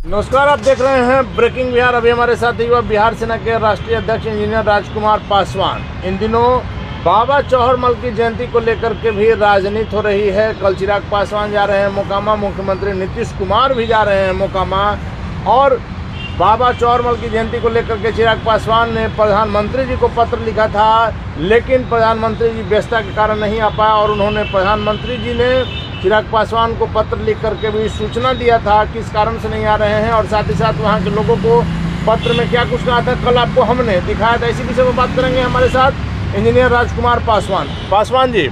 नमस्कार, आप देख रहे हैं ब्रेकिंग बिहार। अभी हमारे साथ युवा बिहार सेना के राष्ट्रीय अध्यक्ष इंजीनियर राजकुमार पासवान। इन दिनों बाबा चौहरमल की जयंती को लेकर के भी राजनीति हो रही है। कल चिराग पासवान जा रहे हैं मोकामा, मुख्यमंत्री नीतीश कुमार भी जा रहे हैं मोकामा। और बाबा चौहरमल की जयंती को लेकर के चिराग पासवान ने प्रधानमंत्री जी को पत्र लिखा था, लेकिन प्रधानमंत्री जी व्यस्तता के कारण नहीं आ पाया। और उन्होंने प्रधानमंत्री जी ने चिराग पासवान को पत्र लिख करके भी सूचना दिया था किस कारण से नहीं आ रहे हैं, और साथ ही साथ वहाँ के लोगों को पत्र में क्या कुछ कहा था कल आपको हमने दिखाया था। इसी विषय में बात करेंगे हमारे साथ इंजीनियर राजकुमार पासवान। पासवान जी,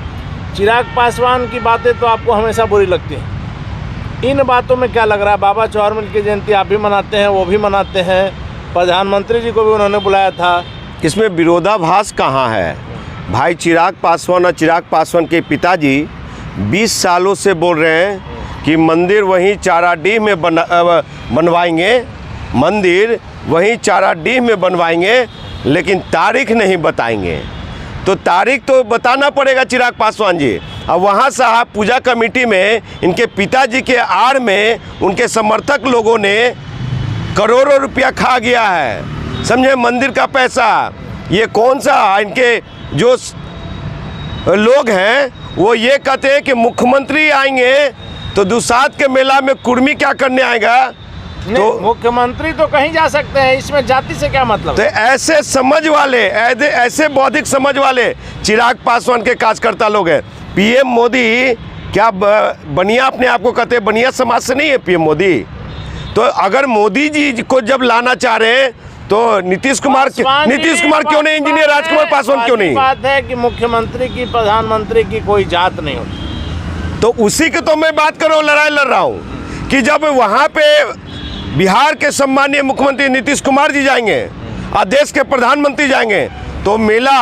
चिराग पासवान की बातें तो आपको हमेशा बुरी लगती हैं, इन बातों में क्या लग रहा है? बाबा चौहरमल की जयंती आप भी मनाते हैं, वो भी मनाते हैं, प्रधानमंत्री जी को भी उन्होंने बुलाया था। इसमें विरोधाभास कहाँ है भाई? चिराग पासवान और चिराग पासवान के पिताजी 20 सालों से बोल रहे हैं कि मंदिर वहीं चाराडीह में बनवाएंगे, मंदिर वहीं चाराडीह में बनवाएंगे, लेकिन तारीख नहीं बताएंगे। तो तारीख तो बताना पड़ेगा चिराग पासवान जी। अब वहाँ साहब पूजा कमेटी में इनके पिताजी के आड़ में उनके समर्थक लोगों ने करोड़ों रुपया खा गया है, समझे, मंदिर का पैसा। ये कौन सा इनके जो लोग हैं वो ये कहते हैं कि मुख्यमंत्री आएंगे तो दुसाध के मेला में कुर्मी क्या करने आएगा? तो मुख्यमंत्री तो कहीं जा सकते हैं, इसमें जाति से क्या मतलब? तो ऐसे समझ वाले, ऐसे बौद्धिक समझ वाले चिराग पासवान के कार्यकर्ता लोग हैं। पीएम मोदी क्या बनिया अपने आप को कहते हैं? बनिया समाज से नहीं है पीएम मोदी। तो अगर मोदी जी को जब लाना चाह रहे हैं तो नीतीश कुमार क्यों नहीं? इंजीनियर राजकुमार पासवान क्यों नहीं? बात है कि मुख्यमंत्री की, प्रधानमंत्री की कोई जात नहीं होती। तो उसी की तो मैं बात कर रहा हूँ, लड़ाई लड़ रहा हूँ कि जब वहाँ पे बिहार के सम्मानीय मुख्यमंत्री नीतीश कुमार जी जाएंगे और देश के प्रधानमंत्री जाएंगे तो मेला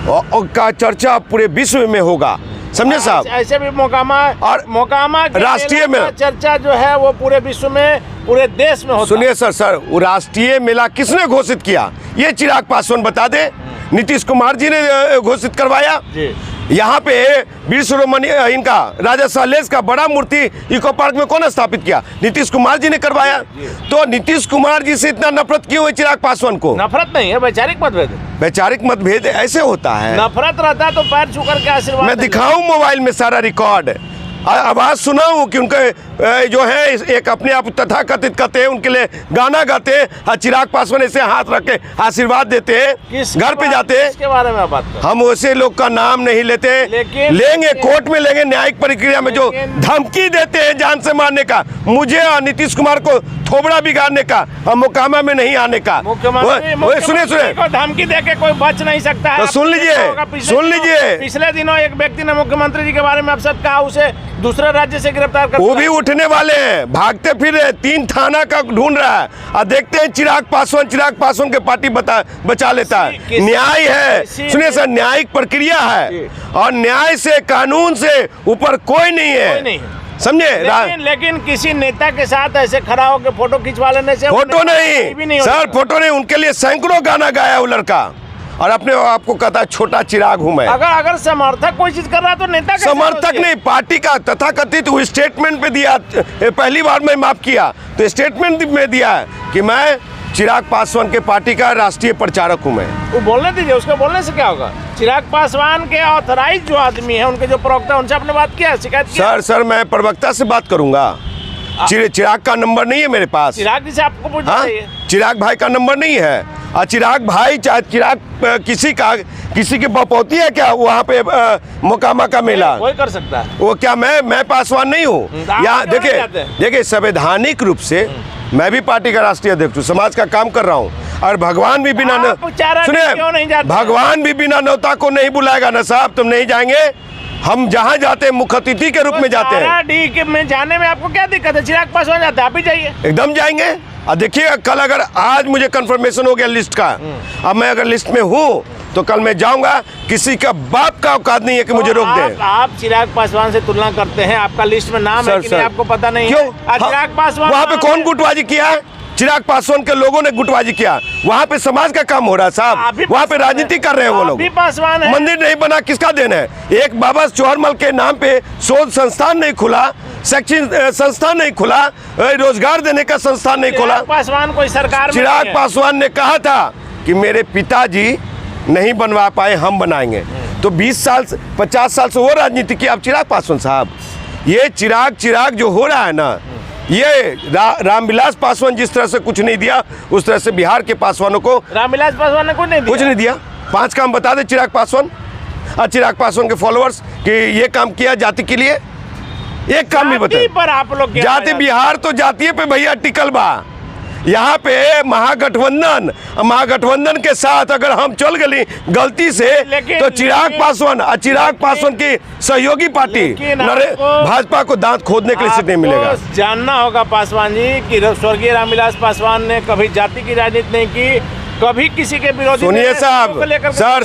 का चर्चा पूरे विश्व में होगा, समझे साहब। ऐसे भी मोकामा राष्ट्रीय मेला चर्चा जो है वो पूरे विश्व में, पूरे देश में होता। सुनिए सर, वो राष्ट्रीय मेला किसने घोषित किया? ये चिराग पासवान बता दे। नीतीश कुमार जी ने घोषित करवाया। यहाँ पे वीर शिरोमणि इनका राजा साहलेश का बड़ा मूर्ति इको पार्क में कौन स्थापित किया? नीतीश कुमार जी ने करवाया। तो नीतीश कुमार जी से इतना नफरत क्यों है चिराग पासवान को? नफरत नहीं है, वैचारिक मतभेद है। वैचारिक मतभेद ऐसे होता है। नफरत रहता तो पैर छू करके आशीर्वाद। मैं दिखाऊं मोबाइल में सारा रिकॉर्ड, आवाज सुनाऊं कि उनके जो है एक अपने आप तथाकथित कहते हैं, उनके लिए गाना गाते हैं और चिराग पासवान ऐसे हाथ रख के आशीर्वाद देते हैं, घर पे जाते हैं। इसके बारे में बात कर। हम वैसे लोग का नाम नहीं लेते, लेंगे कोर्ट में लेंगे, न्यायिक प्रक्रिया में जो धमकी देते हैं जान से मारने का, मुझे और नीतीश कुमार को थोबड़ा बिगाड़ने का और मोकामा में नहीं आने का। सुनिए धमकी देके कोई बच नहीं सकता है। तो सुन लीजिए। पिछले दिनों एक व्यक्ति ने मुख्यमंत्री जी के बारे में अपशब्द कहा, उसे दूसरे राज्य से गिरफ्तार कर, वो भी उठने वाले हैं, भागते फिर 3 थाना का ढूंढ रहा है। और देखते हैं चिराग पासवान के पार्टी बचा लेता है। न्याय है, सुनिए सर, न्यायिक प्रक्रिया है और न्याय से, कानून से ऊपर कोई नहीं है, समझे। लेकिन किसी नेता के साथ ऐसे खड़ा होकर फोटो खिंचवा लेने से फोटो नहीं सर, फोटो नहीं, उनके लिए सैकड़ों गाना गाया वो लड़का और अपने आपको कहता है छोटा चिराग हूं मैं। अगर समर्थक कोई चीज कर रहा है तो नेता का समर्थक नहीं, पार्टी का तथाकथित स्टेटमेंट पे दिया। पहली बार मैं माफ किया तो स्टेटमेंट में दिया कि मैं चिराग पासवान के पार्टी का राष्ट्रीय प्रचारक हूं मैं। वो बोलने दीजिए, उसके बोलने से क्या होगा? चिराग पासवान के ऑथराइज जो आदमी है, उनके जो प्रवक्ता, उनसे आपने बात किया, शिकायत किया? सर मैं प्रवक्ता से बात करूंगा। चिराग का नंबर नहीं है मेरे पास। चिराग जी से आपको पूछना चाहिए। चिराग भाई का नंबर नहीं है। और चिराग भाई, चाहे चिराग किसी की बपौती है क्या वहाँ पे मोकामा का मेला? कोई कर सकता है। वो क्या मैं पासवान नहीं हूँ? यहाँ देखिए संवैधानिक रूप से मैं भी पार्टी का राष्ट्रीय अध्यक्ष हूँ, समाज का काम कर रहा हूँ। और भगवान भी बिना सुनिए, भगवान भी बिना न्योता को नहीं बुलाएगा ना साहब। तुम नहीं जाएंगे, हम जहाँ जाते हैं मुख्य अतिथि के रूप में जाते हैं। में जाने में आपको क्या दिक्कत है? चिराग पासवान जाते हैं, आप भी जाइए। एकदम जाएंगे। और देखिए कल अगर आज मुझे कंफर्मेशन हो गया लिस्ट का, अब मैं अगर लिस्ट में हूँ तो कल मैं जाऊंगा। किसी का बाप का औकात नहीं है कि मुझे रोक दे। आप चिराग पासवान से तुलना करते हैं, आपका लिस्ट में नाम है कि नहीं आपको पता नहीं? क्यों? चिराग पासवान वहाँ पे कौन गुटबाजी किया? चिराग पासवान के लोगों ने गुटबाजी किया। वहाँ पे समाज का काम हो रहा है साहब, वहाँ पे राजनीति कर रहे हैं वो लोग। पासवान है। मंदिर नहीं बना, किसका देन है? एक बाबा चौहरमल के नाम पे शोध संस्थान नहीं खुला शैक्षणिक संस्थान नहीं खुला, रोजगार देने का संस्थान नहीं खोला। चिराग पासवान कोई सरकार में चिराग नहीं है। पासवान ने कहा था कि मेरे पिताजी नहीं बनवा पाए, हम बनाएंगे। तो 20 साल 50 साल से वो राजनीति की। अब चिराग पासवान साहब, ये चिराग जो हो रहा है ना, ये रामविलास पासवान जिस तरह से कुछ नहीं दिया, उस तरह से बिहार के पासवानों को रामविलास पासवान ने कुछ नहीं दिया। 5 काम बता दे चिराग पासवान और चिराग पासवान के फॉलोअर्स कि ये काम किया जाति के लिए, एक काम भी जाति बता। पर आप लोग क्या जाति बिहार तो जातीय पे भैया टिकल बा। यहाँ पे महागठबंधन के साथ अगर हम चल गए गलती से, तो चिराग पासवान की सहयोगी पार्टी भाजपा को दांत खोदने के लिए सीट नहीं मिलेगा। जानना होगा पासवान जी कि स्वर्गीय रामविलास पासवान ने कभी जाति की राजनीति नहीं की, कभी किसी के विरोधी। सुनिए साहब,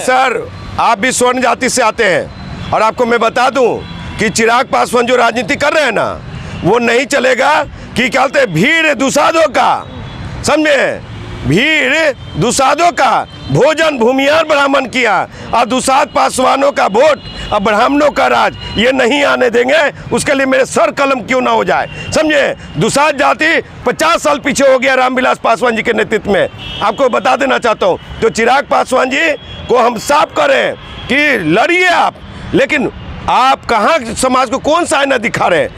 सर आप भी स्वर्ण जाति से आते हैं और आपको मैं बता दूं कि चिराग पासवान जो राजनीति कर रहे हैं ना, वो नहीं चलेगा कि क्या कहते हैं भीड़ दुसाधों का, समझे, भीड़ दुसाधों का भोजन भूमियार ब्राह्मण किया और दुसाध पासवानों का वोट और ब्राह्मणों का राज, ये नहीं आने देंगे। उसके लिए मेरे सर कलम क्यों ना हो जाए, समझे। दुसाध जाति 50 साल पीछे हो गया रामविलास पासवान जी के नेतृत्व में, आपको बता देना चाहता हूँ। तो चिराग पासवान जी को हम साफ करें कि लड़िए आप, लेकिन आप कहाँ समाज को कौन सा आईना दिखा रहे हैं।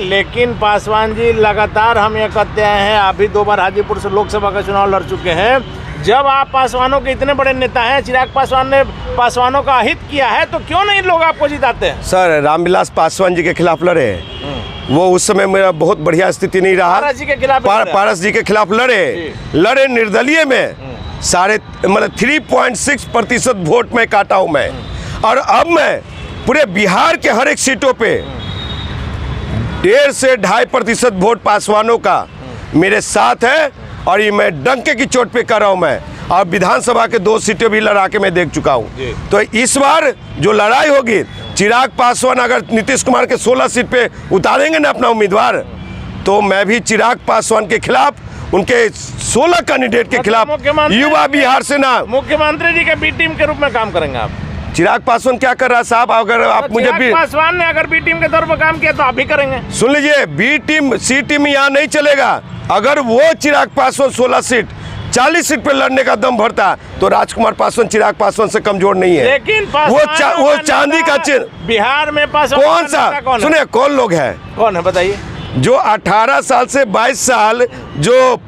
लेकिन पासवान जी लगातार हम ये कहते हैं, आप भी 2 बार हाजीपुर से लोकसभा का चुनाव लड़ चुके हैं। जब आप पासवानों के इतने बड़े नेता हैं, चिराग पासवान ने पासवानों का हित किया है, तो क्यों नहीं लोग आपको जिताते हैं। सर रामविलास पासवान जी के खिलाफ लड़े, वो उस समय मेरा बहुत बढ़िया स्थिति नहीं रहा। पारस जी के खिलाफ पारस जी के खिलाफ लड़े निर्दलीय में 3.6% वोट में काटा हूँ मैं। और अब मैं पूरे बिहार के हर एक सीटों पे 1.5 से 2.5% वोट पासवानों का मेरे साथ है। और ये मैं डंके की चोट पे कर रहा हूँ मैं। और विधानसभा के 2 सीटें भी लड़ा के मैं देख चुका हूँ। तो इस बार जो लड़ाई होगी, चिराग पासवान अगर नीतीश कुमार के 16 सीट पे उतारेंगे ना अपना उम्मीदवार, तो मैं भी चिराग पासवान के खिलाफ, उनके 16 कैंडिडेट के खिलाफ युवा बिहार से ना मुख्यमंत्री जी के बी टीम के रूप में काम करेंगे आप। चिराग पासवान क्या कर रहा है साहब, अगर आप मुझे भी पासवान ने अगर बी टीम के तौर पर काम किया तो आप भी करेंगे। सुन लीजिए, बी टीम सी टीम यहाँ नहीं चलेगा। अगर वो चिराग पासवान 16 सीट 40 सीट पे लड़ने का दम भरता, तो राजकुमार पासवान चिराग पासवान से कमजोर नहीं है। लेकिन वो चांदी का चिन्ह बिहार में पासवान कौन सा, सुनिए कौन लोग है, कौन है बताइए। जो 18 साल से 22 साल जो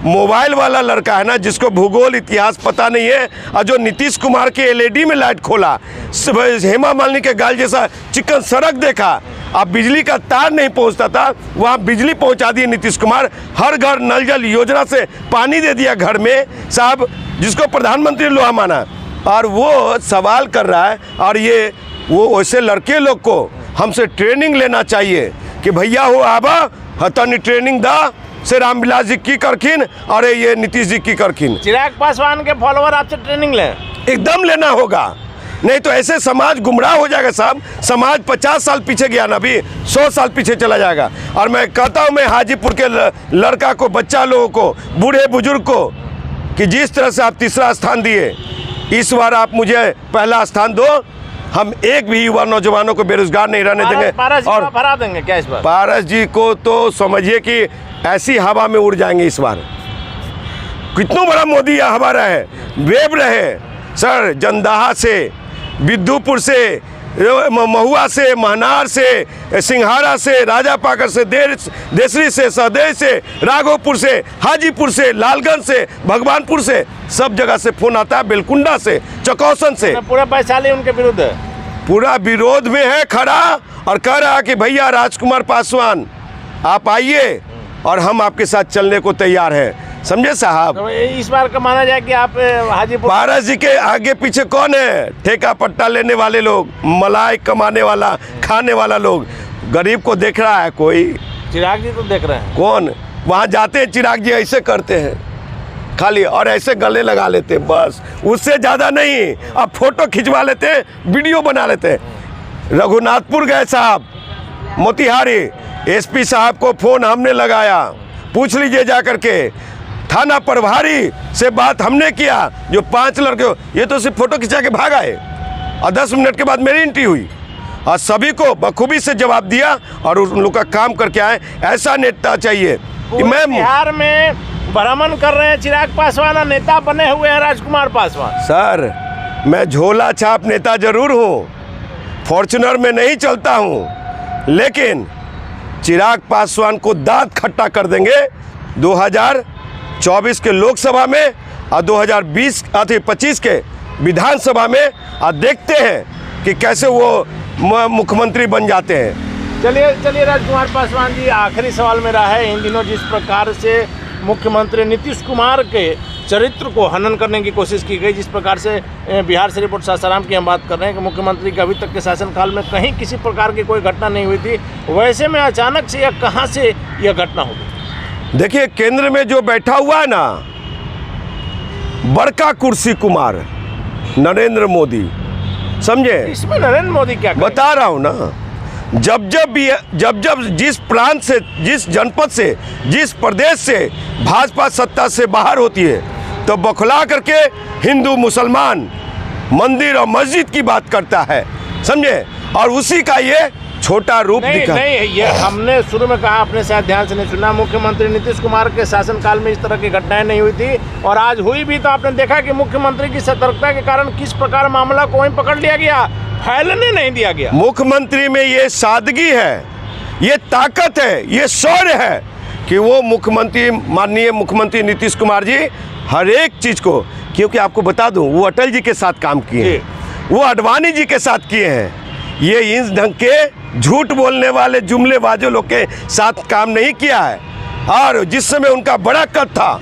मोबाइल वाला लड़का है ना, जिसको भूगोल इतिहास पता नहीं है, और जो नीतीश कुमार के एलईडी में लाइट खोला, हेमा मालिनी के गाल जैसा चिकन सड़क देखा, अब बिजली का तार नहीं पहुंचता था, वहाँ बिजली पहुंचा दी नीतीश कुमार। हर घर नल जल योजना से पानी दे दिया घर में साहब, जिसको प्रधानमंत्री लोहा माना। और वो सवाल कर रहा है, और ये वो वैसे लड़के लोग को हमसे ट्रेनिंग लेना चाहिए कि भैया हो आबा हतनी ट्रेनिंग दा से रामविलास जी की करखिन और ये नीतीश जी की करखिन। चिराग पासवान के फॉलोअर आपसे ट्रेनिंग लें, एकदम लेना होगा, नहीं तो ऐसे समाज गुमराह हो जाएगा साहब। समाज 50 साल पीछे गया ना, अभी 100 साल पीछे चला जाएगा। और मैं कहता हूँ, मैं हाजीपुर के लड़का को, बच्चा लोगों को, बूढ़े बुजुर्ग को, कि जिस तरह से आप 3रा स्थान दिए, इस बार आप मुझे पहला स्थान दो। हम एक भी युवा नौजवानों को बेरोजगार नहीं रहने देंगे। और भरा देंगे क्या इस बार? पारस जी को तो समझिए कि ऐसी हवा में उड़ जाएंगे इस बार। कितना बड़ा मोदी हमारा है, वेब रहे सर, जंदाहा से, विद्युपुर से, महुआ से, महनार से, सिंघारा से, राजापाकर से, देसरी से, सहदेव से, राघोपुर से, हाजीपुर से, लालगंज से, भगवानपुर से, सब जगह से फोन आता है, बेलकुंडा से, चकौसन से। पूरा वैशाली उनके विरुद्ध है, पूरा विरोध में है खड़ा, और कह रहा है कि भैया राजकुमार पासवान आप आइए और हम आपके साथ चलने को तैयार हैं। समझे साहब, तो इस बार का माना जाए कि आप हाजीपुर, पारस जी के आगे पीछे कौन है? ठेका पट्टा लेने वाले लोग, मलाई कमाने वाला, खाने वाला लोग। गरीब को देख रहा है कोई? चिराग जी तो देख रहे हैं। कौन? वहाँ जाते हैं चिराग जी ऐसे करते हैं खाली, और ऐसे गले लगा लेते हैं बस, उससे ज़्यादा नहीं। अब फोटो खिंचवा लेते हैं, वीडियो बना लेते हैं। रघुनाथपुर गए साहब, मोतिहारी, एसपी साहब को फ़ोन हमने लगाया, पूछ लीजिए जा करके। थाना प्रभारी से बात हमने किया, जो 5 लड़के, ये तो सिर्फ फोटो खिंचा के भाग आए, और 10 मिनट के बाद मेरी एंट्री हुई। और सभी को बखूबी से जवाब दिया और उन लोग का काम करके आए। ऐसा नेता चाहिए कि पूरे बिहार में भ्रमण कर रहे हैं चिराग पासवान और नेता बने हुए हैं राजकुमार पासवान। सर, मैं झोला छाप नेता जरूर हूँ, फॉर्च्यूनर में नहीं चलता हूँ, लेकिन चिराग पासवान को दांत खट्टा कर देंगे 2024 के लोकसभा में और 2025 के विधानसभा में। और देखते हैं कि कैसे वो मुख्यमंत्री बन जाते हैं। चलिए राजकुमार पासवान जी, आखिरी सवाल मेरा है, इन दिनों जिस प्रकार से मुख्यमंत्री नीतीश कुमार के चरित्र को हनन करने की कोशिश की गई, जिस प्रकार से बिहार से रिपोर्ट सासाराम की हम बात कर रहे हैं कि मुख्यमंत्री के अभी तक के शासनकाल में कहीं किसी प्रकार की कोई घटना नहीं हुई थी, वैसे में अचानक से या कहाँ से यह घटना हो गई? देखिए, केंद्र में जो बैठा हुआ है ना, बड़का कुर्सी कुमार नरेंद्र मोदी, समझे? इसमें नरेंद्र मोदी क्या करें? बता रहा हूँ ना, जब जिस प्रांत से, जिस जनपद से, जिस प्रदेश से भाजपा सत्ता से बाहर होती है, तो बौखला करके हिंदू मुसलमान मंदिर और मस्जिद की बात करता है, समझे? और उसी का ये छोटा रूप दिखा। नहीं, ये हमने शुरू में कहा, आपने शायद ध्यान से नहीं सुना, मुख्यमंत्री नीतीश कुमार के शासनकाल में इस तरह की घटनाएं नहीं हुई थी, और आज हुई भी। तो आपने देखा कि मुख्यमंत्री की सतर्कता के कारण किस प्रकार मामला को वहीं पकड़ लिया गया, फैलने नहीं दिया गया। मुख्यमंत्री में ये सादगी है, ये ताकत है, ये शौर्य है कि वो मुख्यमंत्री, माननीय मुख्यमंत्री नीतीश कुमार जी हर एक चीज को, क्योंकि आपको बता दूं, वो अटल जी के साथ काम किए हैं, वो आडवाणी जी के साथ किए हैं। ये इस ढंग के झूठ बोलने वाले जुमलेबाजों लोग के साथ काम नहीं किया है। और जिस समय उनका बड़ा कद था,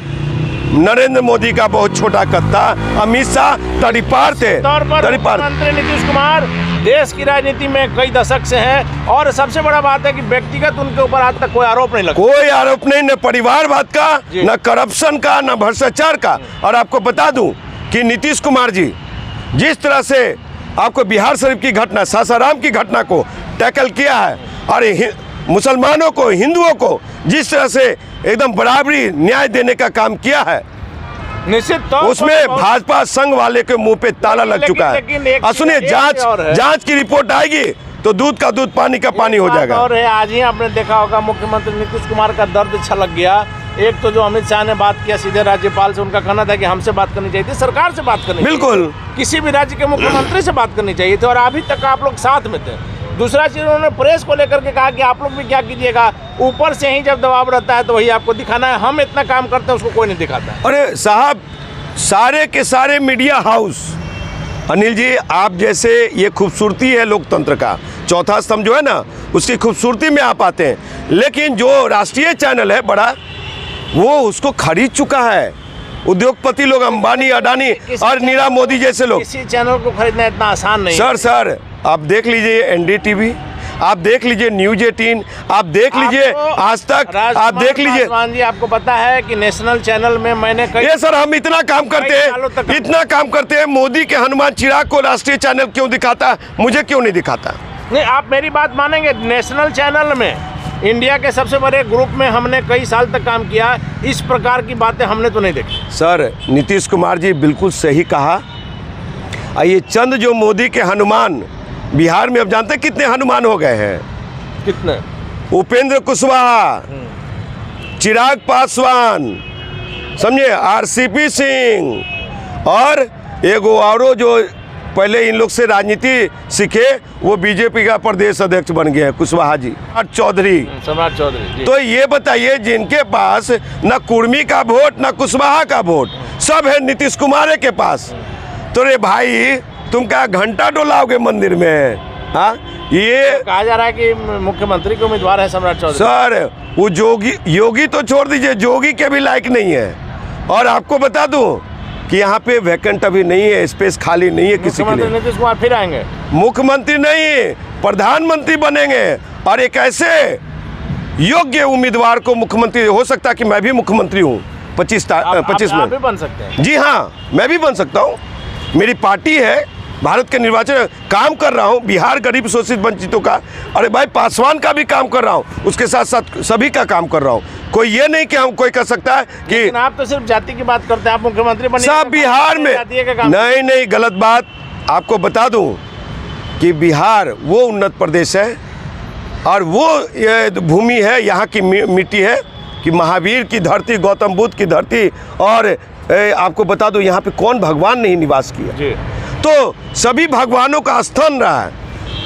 नरेंद्र मोदी का बहुत छोटा कद था, अमित शाह तड़ीपार थे। तौर पर मुख्यमंत्री नीतीश कुमार देश की राजनीति में कई दशक से हैं, और सबसे बड़ा बात है कि व्यक्तिगत उनके ऊपर आज तक कोई आरोप नहीं लगा। कोई आरोप नहीं, न परिवारवाद का, न करप्शन का, न भ्रष्टाचार का। और आपको बता दूं कि नीतीश कुमार जी जिस तरह से आपको बिहार शरीफ की घटना, सासाराम की घटना को टैकल किया है, और मुसलमानों को, हिंदुओं को जिस तरह से एकदम बराबरी न्याय देने का काम किया है, निश्चित तौर उसमें भाजपा संघ वाले के मुंह पे ताला लग चुका है। और सुनिए, जांच की रिपोर्ट आएगी तो दूध का दूध, पानी का पानी हो जाएगा। और आज ही आपने देखा होगा, मुख्यमंत्री नीतीश कुमार का दर्द छलक गया। एक तो जो अमित शाह ने बात किया सीधे राज्यपाल से, उनका कहना था कि हमसे बात करनी चाहिए थी, सरकार से बात करनी, बिल्कुल किसी भी राज्य के मुख्यमंत्री से बात करनी चाहिए थी, और अभी तक आप लोग साथ में थे। दूसरा चीज, उन्होंने प्रेस को लेकर के कहा कि आप लोग भी क्या कीजिएगा, ऊपर से ही जब दबाव रहता है तो वही आपको दिखाना है, हम इतना काम करते हैं उसको कोई नहीं दिखाता है। अरे साहब, सारे के सारे मीडिया हाउस, अनिल जी, आप जैसे, ये खूबसूरती है लोकतंत्र का, चौथा स्तंभ जो है ना, उसकी खूबसूरती में आप आते हैं, लेकिन जो राष्ट्रीय चैनल है बड़ा, वो उसको खरीद चुका है उद्योगपति लोग, अंबानी, अडानी और नीरव मोदी जैसे लोग। किसी चैनल को खरीदना इतना आसान नहीं। सर, आप देख लीजिए NDTV, आप देख लीजिए न्यूज 18, आप देख लीजिए आज तक, आप देख लीजिए। पासवान जी, आपको पता है कि नेशनल चैनल में मैंने ये सर, हम इतना काम करते हैं, इतना काम करते हैं, मोदी के हनुमान चिराग को राष्ट्रीय चैनल क्यों दिखाता, मुझे क्यों नहीं दिखाता? नहीं, आप मेरी बात मानेंगे, नेशनल चैनल में, इंडिया के सबसे बड़े ग्रुप में हमने कई साल तक काम किया, इस प्रकार की बातें हमने तो नहीं देखी। सर, नीतीश कुमार जी बिल्कुल सही कहा। ये चंद जो मोदी के हनुमान, बिहार में अब जानते हैं कितने हनुमान हो गए हैं? कितने? उपेंद्र कुशवाहा, चिराग पासवान, समझे, RCP सिंह, और एगो औरो जो पहले इन लोग से राजनीति सीखे, वो बीजेपी का प्रदेश अध्यक्ष बन गए हैं, कुशवाहा जी, सम्राट चौधरी। तो ये बताइए, जिनके पास न कुर्मी का वोट, न कुशवाहा का वोट, सब है नीतीश कुमार के पास, तो रे भाई तुम क्या घंटा डोलाओगे मंदिर में? हाँ, ये कहा जा रहा है कि मुख्यमंत्री के उम्मीदवार है सम्राट चौधरी। सर, वो योगी तो छोड़ दीजिए, जोगी के भी लायक नहीं है। और आपको बता दूं कि यहाँ पे वैकेंट अभी नहीं है, स्पेस खाली नहीं है किसी के लिए। नीतीश कुमार फिर आएंगे? मुख्यमंत्री नहीं, प्रधानमंत्री बनेंगे, और एक ऐसे योग्य उम्मीदवार को मुख्यमंत्री, हो सकता है कि मैं भी मुख्यमंत्री हूँ 25 में। आप भी बन सकते हैं? जी हाँ, मैं भी बन सकता हूँ। मेरी पार्टी है, भारत के निर्वाचन काम कर रहा हूँ, बिहार गरीब शोषित वंचितों का, अरे भाई पासवान का भी काम कर रहा हूँ, उसके साथ साथ सभी का काम कर रहा हूँ। कोई ये नहीं कि हम, कोई कह सकता है कि आप तो सिर्फ जाति की बात करते हैं, आप मुख्यमंत्री बने सब बिहार में, नहीं, गलत बात। आपको बता दूं कि बिहार वो उन्नत प्रदेश है और वो ये भूमि है, यहाँ की मिट्टी है कि महावीर की धरती, गौतम बुद्ध की धरती। और आपको बता दो यहाँ पे कौन भगवान नहीं निवास किया जी। तो सभी भगवानों का स्थान रहा है।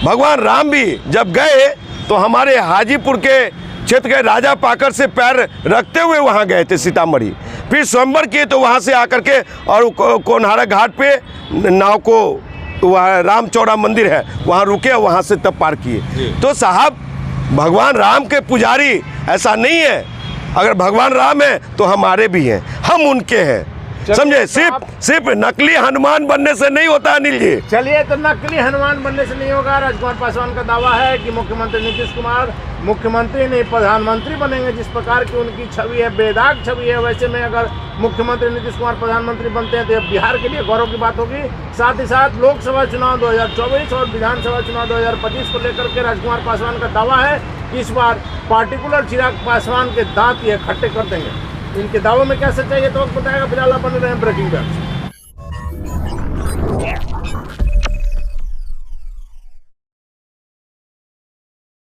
भगवान राम भी जब गए तो हमारे हाजीपुर के क्षेत्र के राजा पाकर से पैर रखते हुए वहाँ गए थे सीतामढ़ी, फिर स्वयंवर किए तो वहाँ से आकर के और कोनहारा घाट पे नाव को, वहाँ राम चौड़ा मंदिर है वहाँ रुके, वहाँ से तब पार किए। तो साहब भगवान राम के पुजारी ऐसा नहीं है, अगर भगवान राम है तो हमारे भी हैं, हम उनके हैं, समझे। सिर्फ नकली हनुमान बनने से नहीं होता अनिल जी। चलिए, तो नकली हनुमान बनने से नहीं होगा। राजकुमार पासवान का दावा है कि मुख्यमंत्री नीतीश कुमार मुख्यमंत्री नहीं प्रधानमंत्री बनेंगे। जिस प्रकार की उनकी छवि है, बेदाग छवि है, वैसे में अगर मुख्यमंत्री नीतीश कुमार प्रधानमंत्री बनते हैं तो यह बिहार के लिए गौरव की बात होगी। साथ ही साथ लोकसभा चुनाव 2024 और विधानसभा चुनाव 2025 को लेकर के राजकुमार पासवान का दावा है कि इस बार पार्टिकुलर चिराग पासवान के दांत ये खट्टे कर देंगे। इनके दावों में क्या सच्चाई है तो वक्त बताएगा। फिलहाल आप बने रहे ब्रेकिंग न्यूज।